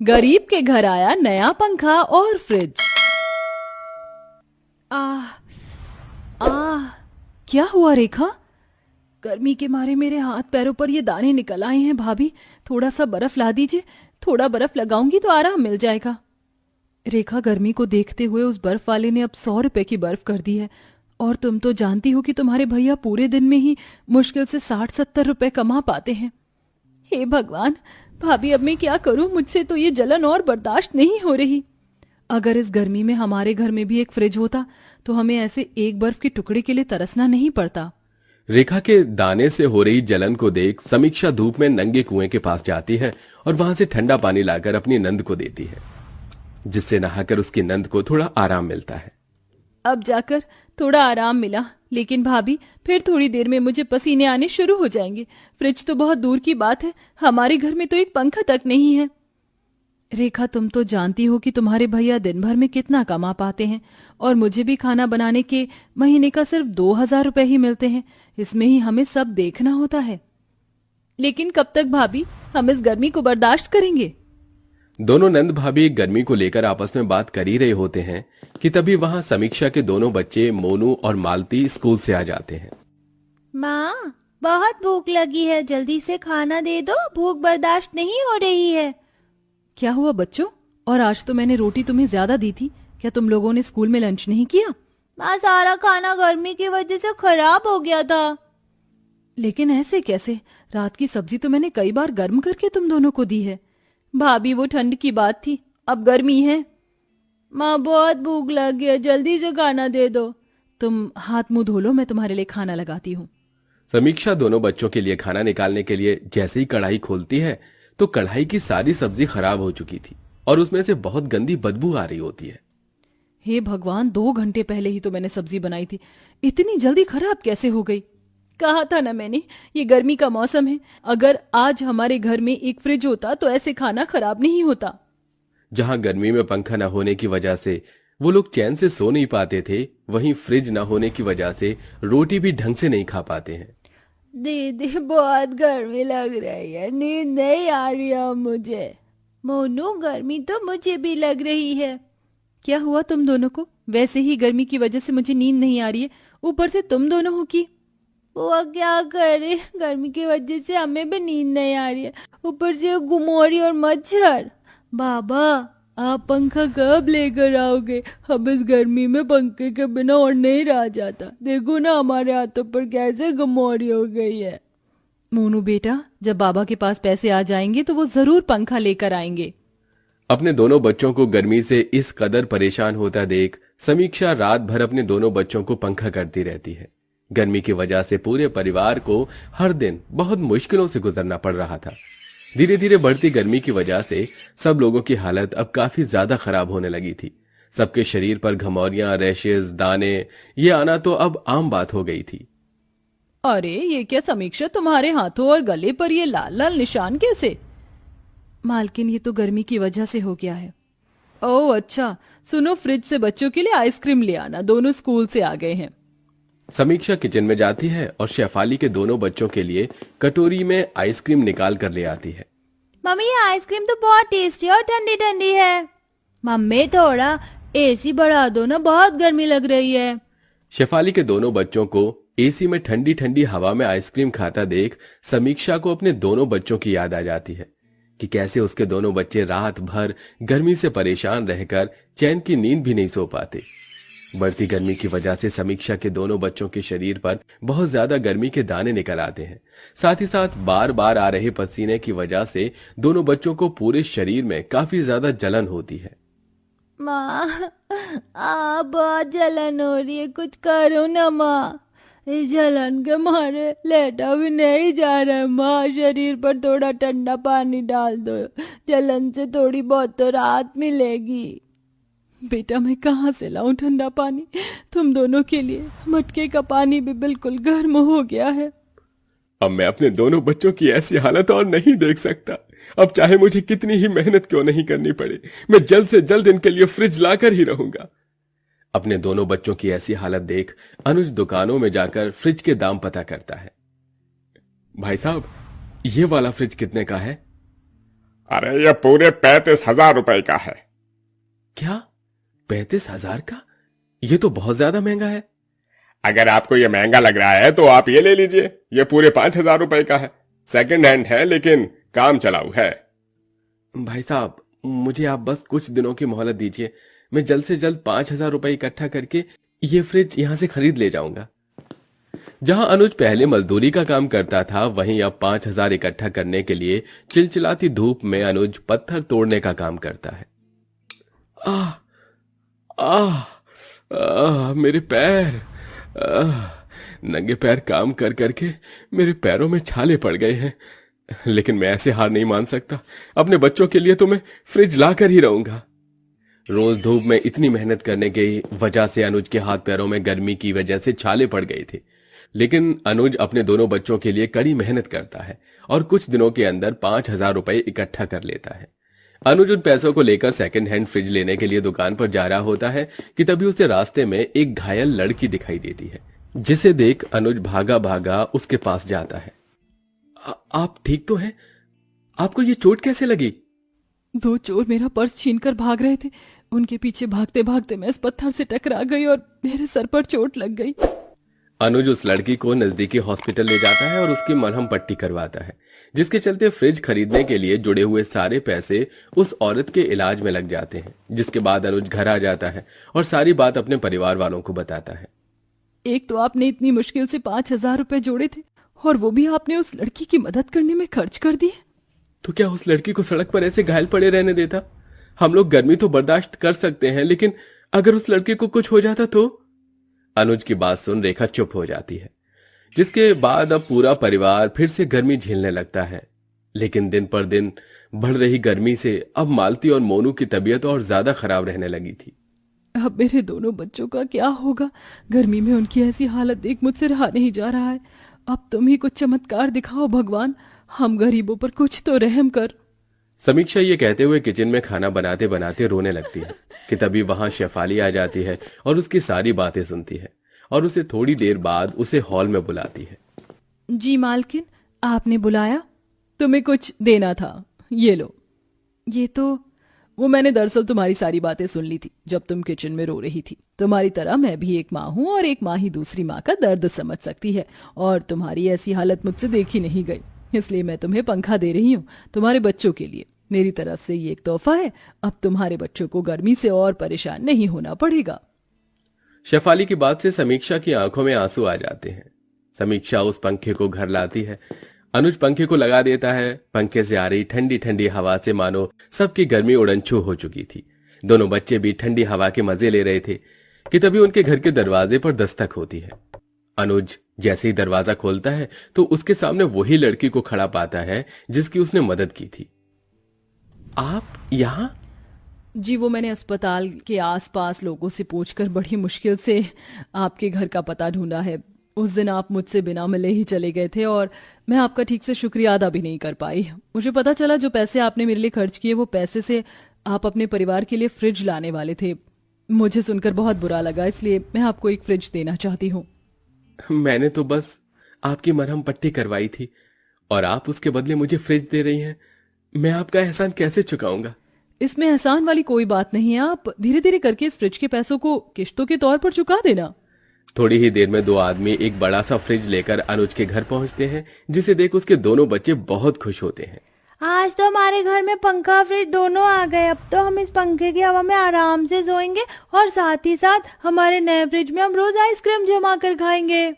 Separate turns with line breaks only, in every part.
गरीब के घर आया नया पंखा और फ्रिज। आह आह, क्या हुआ रेखा? गर्मी के मारे मेरे हाथ पैरों पर ये दाने निकल आए हैं। भाभी, थोड़ा सा बर्फ ला दीजिए। थोड़ा बर्फ लगाऊंगी तो आराम मिल जाएगा। रेखा, गर्मी को देखते हुए उस बर्फ वाले ने अब 100 रुपए की बर्फ कर दी है। और तुम तो जानती हो कि तुम्हारे भैया पूरे दिन में ही मुश्किल से 60-70 रुपए कमा पाते हैं। हे भगवान, भाभी अब मैं क्या करूं? मुझसे तो ये जलन और बर्दाश्त नहीं हो रही। अगर इस गर्मी में हमारे घर में भी एक फ्रिज होता तो हमें ऐसे एक बर्फ के टुकड़े के लिए तरसना नहीं पड़ता।
रेखा के दाने से हो रही जलन को देख समीक्षा धूप में नंगे कुएं के पास जाती है और वहां से ठंडा पानी लाकर अपनी नंद को देती है, जिससे नहाकर उसकी नंद को थोड़ा आराम मिलता है।
अब जाकर थोड़ा आराम मिला, लेकिन भाभी फिर थोड़ी देर में मुझे पसीने आने शुरू हो जाएंगे। फ्रिज तो बहुत दूर की बात है, हमारे घर में तो एक पंखा तक नहीं है। रेखा, तुम तो जानती हो कि तुम्हारे भैया दिन भर में कितना कमा पाते हैं और मुझे भी खाना बनाने के महीने का सिर्फ 2000 रुपए ही मिलते हैं। इसमें ही हमें सब देखना होता है। लेकिन कब तक भाभी हम इस गर्मी को बर्दाश्त करेंगे?
दोनों नंद भाभी गर्मी को लेकर आपस में बात कर ही रहे होते हैं कि तभी वहां समीक्षा के दोनों बच्चे मोनू और मालती स्कूल से आ जाते हैं।
माँ, बहुत भूख लगी है, जल्दी से खाना दे दो, भूख बर्दाश्त नहीं हो रही है।
क्या हुआ बच्चों? और आज तो मैंने रोटी तुम्हें ज्यादा दी थी। क्या तुम लोगों ने स्कूल में लंच नहीं किया?
माँ, सारा खाना गर्मी की वजह से खराब हो गया था।
लेकिन ऐसे कैसे? रात की सब्जी तो मैंने कई बार गर्म करके तुम दोनों को दी है। भाभी, वो ठंड की बात थी, अब गर्मी है।
माँ, बहुत भूख लगी है, जल्दी से खाना दे दो।
तुम हाथ मुंह धो लो, मैं तुम्हारे लिए खाना लगाती हूँ।
समीक्षा दोनों बच्चों के लिए खाना निकालने के लिए जैसे ही कढ़ाई खोलती है तो कढ़ाई की सारी सब्जी खराब हो चुकी थी और उसमें से बहुत गंदी बदबू आ रही होती है।
हे भगवान, 2 घंटे पहले ही तो मैंने सब्जी बनाई थी, इतनी जल्दी खराब कैसे हो गई? कहा था ना मैंने, ये गर्मी का मौसम है। अगर आज हमारे घर में एक फ्रिज होता तो ऐसे खाना खराब नहीं होता।
जहां गर्मी में पंखा न होने की वजह से वो लोग चैन से सो नहीं पाते थे, वहीं फ्रिज न होने की वजह से रोटी भी ढंग से नहीं खा पाते हैं।
दीदी, बहुत गर्मी लग रही है, नींद नहीं आ रही है मुझे। मोनू, गर्मी तो मुझे भी लग रही है।
क्या हुआ तुम दोनों को? वैसे ही गर्मी की वजह से मुझे नींद नहीं आ रही है, ऊपर से तुम दोनों हो की।
वो क्या करे, गर्मी की वजह से हमें भी नींद नहीं आ रही है, ऊपर से गुमोरी और मच्छर। बाबा, आप पंखा कब लेकर आओगे? हम इस गर्मी में पंखे के बिना और नहीं रह जाता। देखो ना, हमारे हाथों पर कैसे गुमोरी हो गई है।
मोनू बेटा, जब बाबा के पास पैसे आ जाएंगे तो वो जरूर पंखा लेकर आएंगे।
अपने दोनों बच्चों को गर्मी से इस कदर परेशान होता देख समीक्षा रात भर अपने दोनों बच्चों को पंखा करती रहती है। गर्मी की वजह से पूरे परिवार को हर दिन बहुत मुश्किलों से गुजरना पड़ रहा था। धीरे धीरे बढ़ती गर्मी की वजह से सब लोगों की हालत अब काफी ज्यादा खराब होने लगी थी। सबके शरीर पर घमौरियां, रैशेज, दाने ये आना तो अब आम बात हो गई थी।
अरे ये क्या समीक्षा, तुम्हारे हाथों और गले पर ये लाल लाल निशान कैसे? मालकिन, ये तो गर्मी की वजह से हो गया है। ओह अच्छा, सुनो, फ्रिज से बच्चों के लिए आइसक्रीम ले आना, दोनों स्कूल से आ गए हैं।
समीक्षा किचन में जाती है और शेफाली के दोनों बच्चों के लिए कटोरी में आइसक्रीम निकाल कर ले आती है।
मम्मी, ये आइसक्रीम तो बहुत टेस्टी और ठंडी ठंडी है। मम्मी, थोड़ा एसी बढ़ा दो ना, बहुत गर्मी लग रही है।
शेफाली के दोनों बच्चों को एसी में ठंडी ठंडी हवा में आइसक्रीम खाता देख समीक्षा को अपने दोनों बच्चों की याद आ जाती है कि कैसे उसके दोनों बच्चे रात भर गर्मी से परेशान रहकर चैन की नींद भी नहीं सो पाते। बढ़ती गर्मी की वजह से समीक्षा के दोनों बच्चों के शरीर पर बहुत ज्यादा गर्मी के दाने निकल आते हैं। साथ ही साथ बार बार आ रहे पसीने की वजह से दोनों बच्चों को पूरे शरीर में काफी ज्यादा जलन होती है।
माँ, बहुत जलन हो रही है, कुछ करो ना माँ। इस जलन के मारे लेटा भी नहीं जा रहा है माँ, शरीर पर थोड़ा ठंडा पानी डाल दो, जलन से थोड़ी बहुत तो राहत मिलेगी।
बेटा, मैं कहाँ से लाऊं ठंडा पानी तुम दोनों के लिए? मटके का पानी भी बिल्कुल गर्म हो गया है।
अब मैं अपने दोनों बच्चों की ऐसी हालत और नहीं देख सकता। अब चाहे मुझे कितनी ही मेहनत क्यों नहीं करनी पड़े, मैं जल्द से जल्द इनके लिए फ्रिज लाकर ही रहूंगा। अपने दोनों बच्चों की ऐसी हालत देख अनुज दुकानों में जाकर फ्रिज के दाम पता करता है। भाई साहब, ये वाला फ्रिज कितने का है?
अरे ये पूरे 35,000 रुपए का है।
क्या 35,000 का? ये तो बहुत ज्यादा महंगा है।
अगर आपको ये महंगा लग रहा है तो आप ये ले लीजिए, ये पूरे 5,000 रुपए का है। सेकंड हैंड है लेकिन काम चलाऊ है।
भाई साहब, मुझे आप बस कुछ दिनों की मोहलत दीजिए। मैं जल्द से जल्द 5,000 रुपए इकट्ठा करके ये फ्रिज यहां से खरीद ले जाऊंगा। जहां अनुज पहले मजदूरी का काम करता था, वहीं अब 5,000 इकट्ठा करने के लिए चिलचिलाती धूप में अनुज पत्थर तोड़ने का काम करता है। आह आह आह मेरे पैर। नंगे पैर काम कर करके मेरे पैरों में छाले पड़ गए हैं, लेकिन मैं ऐसे हार नहीं मान सकता। अपने बच्चों के लिए तो मैं फ्रिज ला कर ही रहूंगा। रोज धूप में इतनी मेहनत करने की वजह से अनुज के हाथ पैरों में गर्मी की वजह से छाले पड़ गए थे, लेकिन अनुज अपने दोनों बच्चों के लिए कड़ी मेहनत करता है और कुछ दिनों के अंदर 5,000 रुपए इकट्ठा कर लेता है। अनुज उन पैसों को लेकर सेकंड हैंड फ्रिज लेने के लिए दुकान पर जा रहा होता है कि तभी उसे रास्ते में एक घायल लड़की दिखाई देती है, जिसे देख अनुज भागा भागा उसके पास जाता है। आप ठीक तो हैं? आपको ये चोट कैसे लगी?
2 चोर मेरा पर्स छीनकर भाग रहे थे। उनके पीछे भागते भागते मैं इस पत्थर से टकरा गई और मेरे सर पर चोट लग गई।
अनुज उस लड़की को नजदीकी हॉस्पिटल ले जाता है और उसकी मरहम पट्टी करवाता है, जिसके चलते फ्रिज खरीदने के लिए जुड़े हुए सारे पैसे उस औरत के इलाज में लग जाते हैं। जिसके बाद अनुज घर आ जाता है और सारी बात अपने परिवार वालों को बताता है।
एक तो आपने इतनी मुश्किल से 5,000 रुपए जोड़े थे और वो भी आपने उस लड़की की मदद करने में खर्च कर दिए।
तो क्या उस लड़की को सड़क पर ऐसे घायल पड़े रहने देता? हम लोग गर्मी तो बर्दाश्त कर सकते हैं, लेकिन अगर उस लड़के को कुछ हो जाता तो? अनुज की बात सुन रेखा चुप हो जाती है, जिसके बाद अब पूरा परिवार फिर से गर्मी झेलने लगता है। लेकिन दिन पर दिन बढ़ रही गर्मी से अब मालती और मोनू की तबीयत और ज्यादा खराब रहने लगी थी।
अब मेरे दोनों बच्चों का क्या होगा? गर्मी में उनकी ऐसी हालत देख मुझसे रहा नहीं जा रहा है। अब तुम ही कुछ चमत्कार दिखाओ भगवान, हम गरीबों पर कुछ तो रहम कर।
समीक्षा ये कहते हुए किचन में खाना बनाते बनाते रोने लगती है कि तभी वहां शेफाली आ जाती है और उसकी सारी बातें सुनती है और उसे थोड़ी देर बाद उसे हॉल में बुलाती है।
जी मालकिन, आपने बुलाया? तुम्हें कुछ देना था, ये लो। ये तो वो मैंने दरअसल तुम्हारी सारी बातें सुन ली थी जब तुम किचन में रो रही थी। तुम्हारी तरह मैं भी एक माँ हूँ और एक माँ ही दूसरी माँ का दर्द समझ सकती है, और तुम्हारी ऐसी हालत मुझसे देखी नहीं गई, इसलिए मैं तुम्हें पंखा दे रही हूँ तुम्हारे बच्चों के लिए। मेरी तरफ से ये एक तोहफा है। अब तुम्हारे बच्चों को गर्मी से और परेशान नहीं होना पड़ेगा।
शेफाली की बात से समीक्षा की आंखों में आंसू आ जाते हैं। समीक्षा उस पंखे को घर लाती है। अनुज पंखे को लगा देता है। पंखे से आ रही ठंडी ठंडी हवा से मानो सबकी गर्मी उड़नछू हो चुकी थी। दोनों बच्चे भी ठंडी हवा के मजे ले रहे थे कि तभी उनके घर के दरवाजे पर दस्तक होती है। अनुज जैसे ही दरवाजा खोलता है तो उसके सामने वही लड़की को खड़ा पाता है जिसकी उसने मदद की थी। आप यहाँ?
जी, वो मैंने अस्पताल के आसपास लोगों से पूछकर बड़ी मुश्किल से आपके घर का पता ढूंढा है। उस दिन आप मुझसे बिना मिले ही चले गए थे और मैं आपका ठीक से शुक्रिया अदा भी नहीं कर पाई। मुझे पता चला जो पैसे आपने मेरे लिए खर्च किए वो पैसे से आप अपने परिवार के लिए फ्रिज लाने वाले थे। मुझे सुनकर बहुत बुरा लगा, इसलिए मैं आपको एक फ्रिज देना चाहती हूँ।
मैंने तो बस आपकी मरहम पट्टी करवाई थी और आप उसके बदले मुझे फ्रिज दे रही हैं। मैं आपका एहसान कैसे चुकाऊंगा?
इसमें एहसान वाली कोई बात नहीं है। आप धीरे धीरे करके इस फ्रिज के पैसों को किश्तों के तौर पर चुका देना।
थोड़ी ही देर में दो आदमी एक बड़ा सा फ्रिज लेकर अनुज के घर पहुंचते हैं, जिसे देख उसके दोनों बच्चे बहुत खुश होते हैं।
आज तो हमारे घर में पंखा फ्रिज दोनों आ गए। अब तो हम इस पंखे की हवा में आराम से सोएंगे और साथ ही साथ हमारे नए फ्रिज में हम रोज आइसक्रीम जमा कर खाएंगे।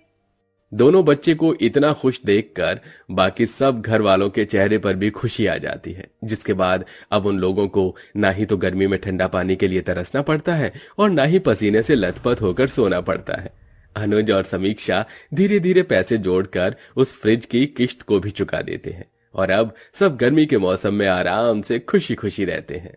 दोनों बच्चे को इतना खुश देखकर बाकी सब घर वालों के चेहरे पर भी खुशी आ जाती है, जिसके बाद अब उन लोगों को ना ही तो गर्मी में ठंडा पानी के लिए तरसना पड़ता है और ना ही पसीने से लथपथ होकर सोना पड़ता है। अनुज और समीक्षा धीरे धीरे पैसे जोड़कर उस फ्रिज की किश्त को भी चुका देते हैं और अब सब गर्मी के मौसम में आराम से खुशी खुशी रहते हैं।